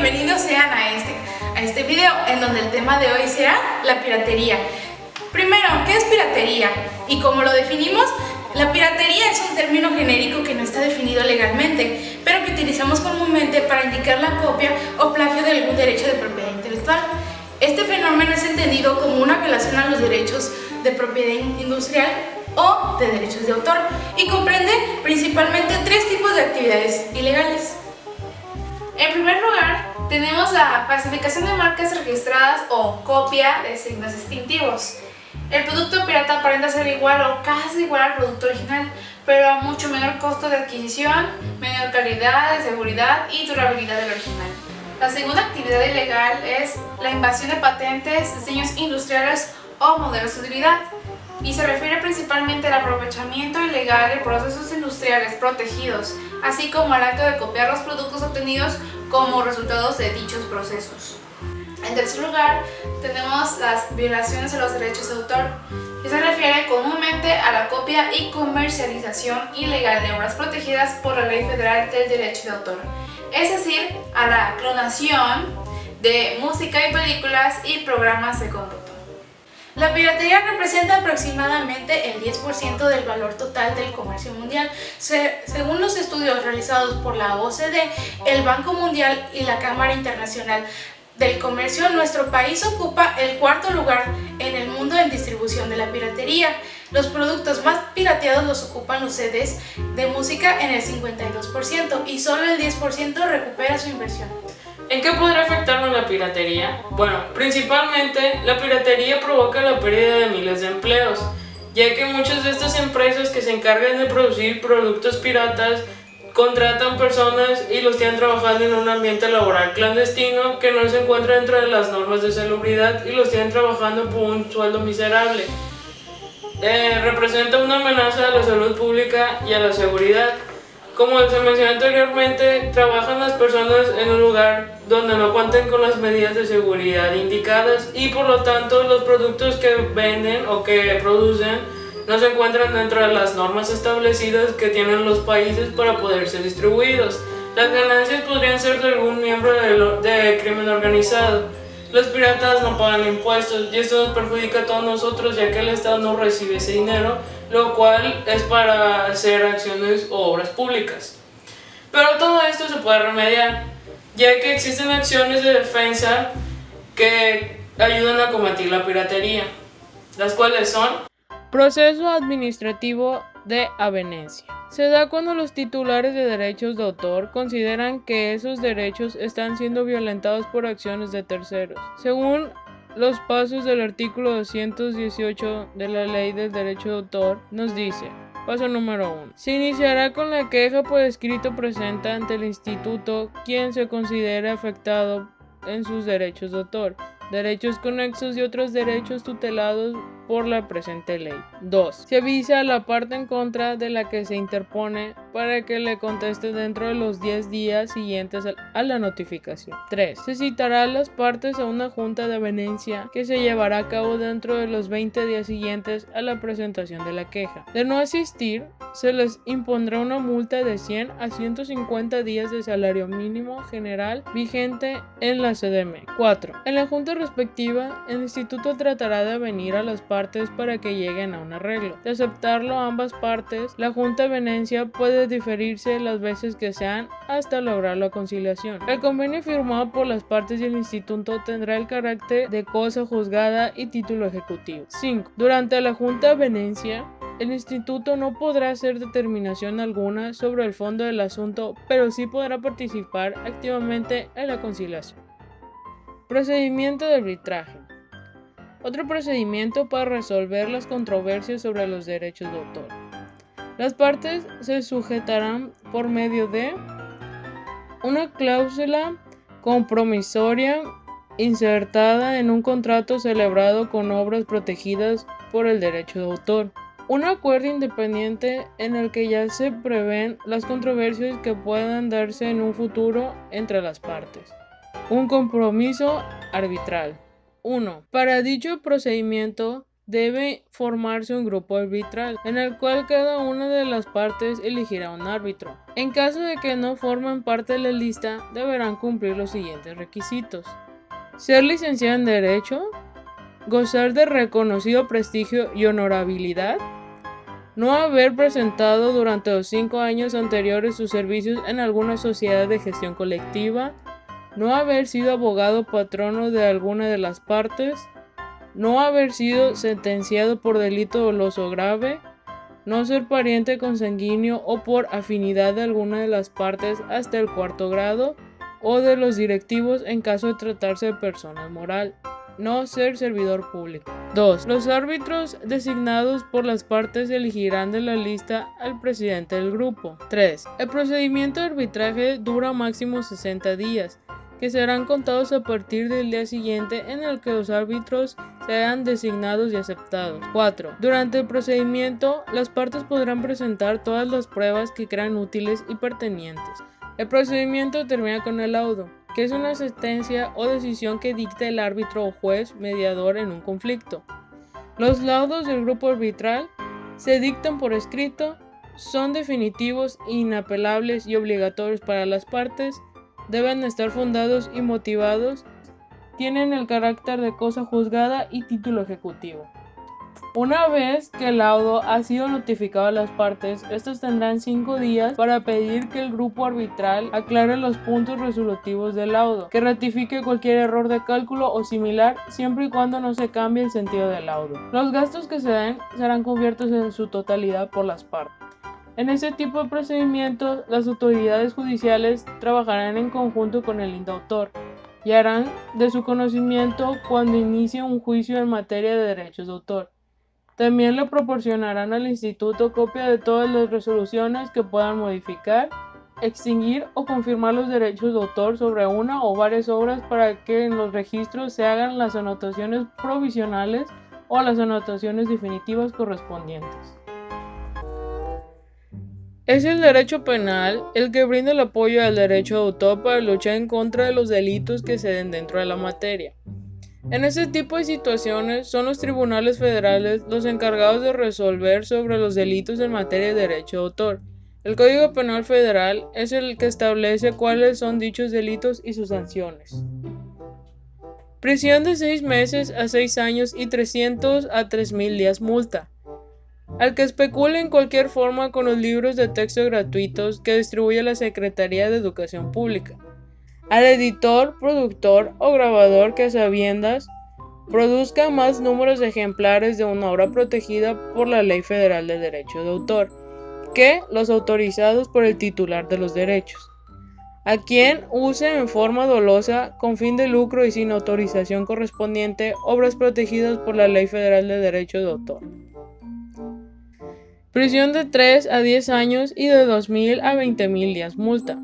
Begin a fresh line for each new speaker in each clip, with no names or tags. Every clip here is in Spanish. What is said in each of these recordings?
bienvenidos sean a este video en donde el tema de hoy será la piratería. Primero, ¿qué es piratería? Y como lo definimos, la piratería es un término genérico que no está definido legalmente, pero que utilizamos comúnmente para indicar la copia o plagio de algún derecho de propiedad intelectual. Este fenómeno es entendido como una violación a los derechos de propiedad industrial o de derechos de autor y comprende principalmente tres tipos de actividades ilegales.
En primer lugar, tenemos la falsificación de marcas registradas o copia de signos distintivos. El producto pirata aparenta ser igual o casi igual al producto original, pero a mucho menor costo de adquisición, menor calidad, de seguridad y durabilidad del original. La segunda actividad ilegal es la invasión de patentes, diseños industriales o modelos de utilidad, y se refiere principalmente al aprovechamiento ilegal de procesos industriales protegidos, así como al acto de copiar los productos obtenidos como resultados de dichos procesos. En tercer lugar, tenemos las violaciones a los derechos de autor, que se refiere comúnmente a la copia y comercialización ilegal de obras protegidas por la Ley Federal del Derecho de Autor, es decir, a la clonación de música y películas y programas de cómputo.
La piratería representa aproximadamente el 10% del valor total del comercio mundial. Según los estudios realizados por la OCDE, el Banco Mundial y la Cámara Internacional del Comercio, nuestro país ocupa el cuarto lugar en el mundo en distribución de la piratería. Los productos más pirateados los ocupan los CDs de música en el 52% y solo el 10% recupera su inversión.
¿En qué podrá afectarnos la piratería? Bueno, principalmente la piratería provoca la pérdida de miles de empleos, ya que muchas de estas empresas que se encargan de producir productos piratas contratan personas y los tienen trabajando en un ambiente laboral clandestino que no se encuentra dentro de las normas de salubridad y los tienen trabajando por un sueldo miserable. Representa una amenaza a la salud pública y a la seguridad. Como se mencionó anteriormente, trabajan las personas en un lugar donde no cuenten con las medidas de seguridad indicadas y por lo tanto los productos que venden o que producen no se encuentran dentro de las normas establecidas que tienen los países para poder ser distribuidos. Las ganancias podrían ser de algún miembro de crimen organizado. Los piratas no pagan impuestos y esto nos perjudica a todos nosotros, ya que el Estado no recibe ese dinero, lo cual es para hacer acciones o obras públicas. Pero todo esto se puede remediar, ya que existen acciones de defensa que ayudan a combatir la piratería, las cuales son:
proceso administrativo de avenencia. Se da cuando los titulares de derechos de autor consideran que esos derechos están siendo violentados por acciones de terceros. Según los pasos del artículo 218 de la Ley del Derecho de Autor, nos dice: paso número 1. Se iniciará con la queja por escrito presente ante el instituto quien se considere afectado en sus derechos de autor, derechos conexos y otros derechos tutelados por la presente ley. 2. Se avisa a la parte en contra de la que se interpone para que le conteste dentro de los 10 días siguientes a la notificación. 3. Se citará a las partes a una junta de avenencia que se llevará a cabo dentro de los 20 días siguientes a la presentación de la queja. De no asistir, se les impondrá una multa de 100 a 150 días de salario mínimo general vigente en la CDM. 4. En la junta respectiva, el instituto tratará de avenir a las partes para que lleguen a un arreglo. De aceptarlo ambas partes, la junta de avenencia puede diferirse las veces que sean hasta lograr la conciliación. El convenio firmado por las partes y el instituto tendrá el carácter de cosa juzgada y título ejecutivo. 5. Durante la junta de avenencia, el instituto no podrá hacer determinación alguna sobre el fondo del asunto, pero sí podrá participar activamente en la conciliación. Procedimiento de arbitraje. Otro procedimiento para resolver las controversias sobre los derechos de autor. Las partes se sujetarán por medio de una cláusula compromisoria insertada en un contrato celebrado con obras protegidas por el derecho de autor, un acuerdo independiente en el que ya se prevén las controversias que puedan darse en un futuro entre las partes, un compromiso arbitral. 1. Para dicho procedimiento debe formarse un grupo arbitral, en el cual cada una de las partes elegirá un árbitro. En caso de que no formen parte de la lista, deberán cumplir los siguientes requisitos: ser licenciado en Derecho, gozar de reconocido prestigio y honorabilidad, no haber presentado durante los 5 años anteriores sus servicios en alguna sociedad de gestión colectiva, no haber sido abogado patrono de alguna de las partes, no haber sido sentenciado por delito doloso grave, no ser pariente consanguíneo o por afinidad de alguna de las partes hasta el 4º grado o de los directivos en caso de tratarse de persona moral, no ser servidor público. 2. Los árbitros designados por las partes elegirán de la lista al presidente del grupo. 3. El procedimiento de arbitraje dura máximo 60 días, que serán contados a partir del día siguiente en el que los árbitros sean designados y aceptados. 4. Durante el procedimiento, las partes podrán presentar todas las pruebas que crean útiles y pertinentes. El procedimiento termina con el laudo, que es una sentencia o decisión que dicta el árbitro o juez mediador en un conflicto. Los laudos del grupo arbitral se dictan por escrito, son definitivos, inapelables y obligatorios para las partes, deben estar fundados y motivados, tienen el carácter de cosa juzgada y título ejecutivo. Una vez que el laudo ha sido notificado a las partes, estos tendrán 5 días para pedir que el grupo arbitral aclare los puntos resolutivos del laudo, que ratifique cualquier error de cálculo o similar, siempre y cuando no se cambie el sentido del laudo. Los gastos que se den serán cubiertos en su totalidad por las partes. En este tipo de procedimientos, las autoridades judiciales trabajarán en conjunto con el indautor y harán de su conocimiento cuando inicie un juicio en materia de derechos de autor. También le proporcionarán al instituto copia de todas las resoluciones que puedan modificar, extinguir o confirmar los derechos de autor sobre una o varias obras para que en los registros se hagan las anotaciones provisionales o las anotaciones definitivas correspondientes. Es el derecho penal el que brinda el apoyo al derecho de autor para luchar en contra de los delitos que se den dentro de la materia. En este tipo de situaciones son los tribunales federales los encargados de resolver sobre los delitos en materia de derecho de autor. El Código Penal Federal es el que establece cuáles son dichos delitos y sus sanciones. Prisión de 6 meses a 6 años y 300 a 3,000 días multa. Al que especule en cualquier forma con los libros de texto gratuitos que distribuye la Secretaría de Educación Pública. Al editor, productor o grabador que a sabiendas produzca más números de ejemplares de una obra protegida por la Ley Federal de Derecho de Autor que los autorizados por el titular de los derechos. A quien use en forma dolosa, con fin de lucro y sin autorización correspondiente, obras protegidas por la Ley Federal de Derecho de Autor. Prisión de 3 a 10 años y de 2,000 a 20,000 días multa.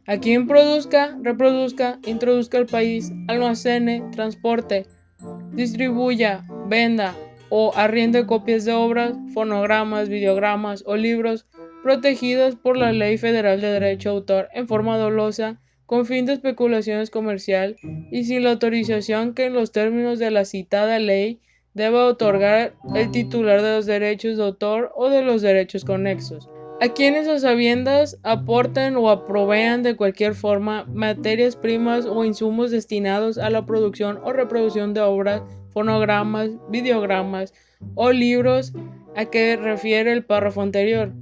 A quien produzca, reproduzca, introduzca al país, almacene, transporte, distribuya, venda o arriende copias de obras, fonogramas, videogramas o libros protegidos por la Ley Federal de Derecho de Autor en forma dolosa, con fin de especulaciones comercial y sin la autorización que en los términos de la citada ley deba otorgar el titular de los derechos de autor o de los derechos conexos. A quienes a sabiendas aporten o aprovean de cualquier forma materias primas o insumos destinados a la producción o reproducción de obras, fonogramas, videogramas o libros a que refiere el párrafo anterior,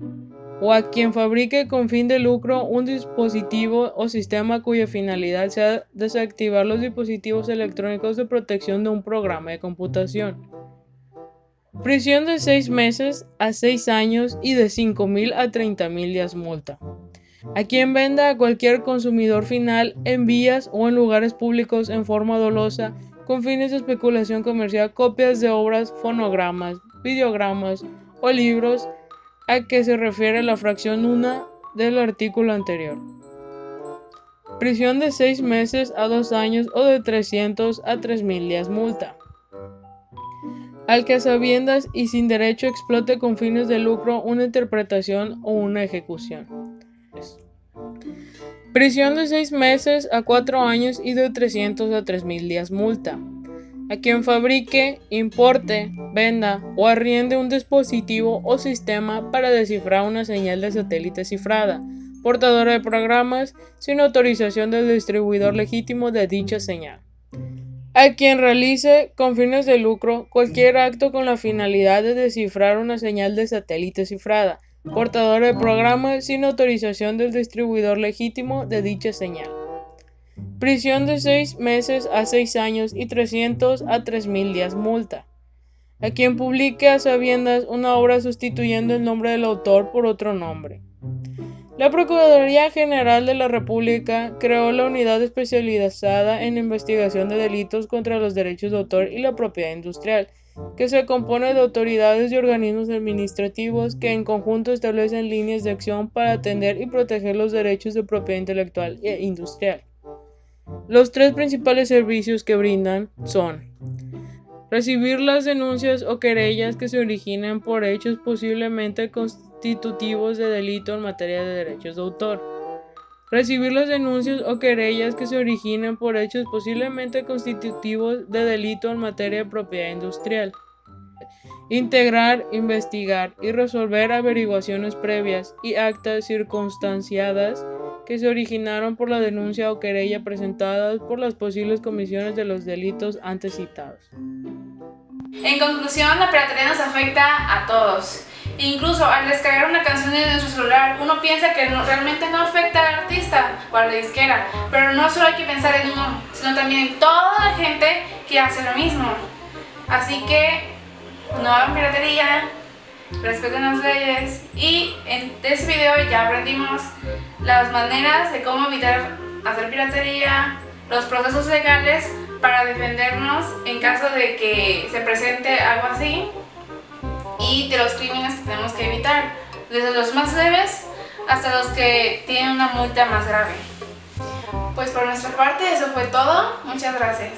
o a quien fabrique con fin de lucro un dispositivo o sistema cuya finalidad sea desactivar los dispositivos electrónicos de protección de un programa de computación. Prisión de 6 meses a 6 años y de 5,000 a 30,000 días multa. A quien venda a cualquier consumidor final en vías o en lugares públicos en forma dolosa, con fines de especulación comercial, copias de obras, fonogramas, videogramas o libros a que se refiere la fracción 1 del artículo anterior. Prisión de 6 meses a 2 años o de 300 a 3,000 días multa. Al que a sabiendas y sin derecho explote con fines de lucro una interpretación o una ejecución. Prisión de 6 meses a 4 años y de 300 a 3,000 días multa. a quien fabrique, importe, venda o arriende un dispositivo o sistema para descifrar una señal de satélite cifrada, portadora de programas, sin autorización del distribuidor legítimo de dicha señal. A quien realice, con fines de lucro, cualquier acto con la finalidad de descifrar una señal de satélite cifrada, portadora de programas, sin autorización del distribuidor legítimo de dicha señal. Prisión de 6 meses a 6 años y 300 a 3.000 días multa. A quien publique a sabiendas una obra sustituyendo el nombre del autor por otro nombre. La Procuraduría General de la República creó la Unidad Especializada en Investigación de Delitos contra los Derechos de Autor y la Propiedad Industrial, que se compone de autoridades y organismos administrativos que en conjunto establecen líneas de acción para atender y proteger los derechos de propiedad intelectual e industrial. Los 3 principales servicios que brindan son: recibir las denuncias o querellas que se originen por hechos posiblemente constitutivos de delito en materia de derechos de autor. Recibir las denuncias o querellas que se originen por hechos posiblemente constitutivos de delito en materia de propiedad industrial. Integrar, investigar y resolver averiguaciones previas y actas circunstanciadas que se originaron por la denuncia o querella presentadas por las posibles comisiones de los delitos antes citados.
En conclusión, la piratería nos afecta a todos. Incluso al descargar una canción en nuestro celular, uno piensa que realmente no afecta al artista o a la disquera, pero no solo hay que pensar en uno, sino también en toda la gente que hace lo mismo. Así que no hagan piratería, respeten las leyes, y en este video ya aprendimos las maneras de cómo evitar hacer piratería, los procesos legales para defendernos en caso de que se presente algo así, y de los crímenes que tenemos que evitar, desde los más leves hasta los que tienen una multa más grave. Pues por nuestra parte eso fue todo, muchas gracias.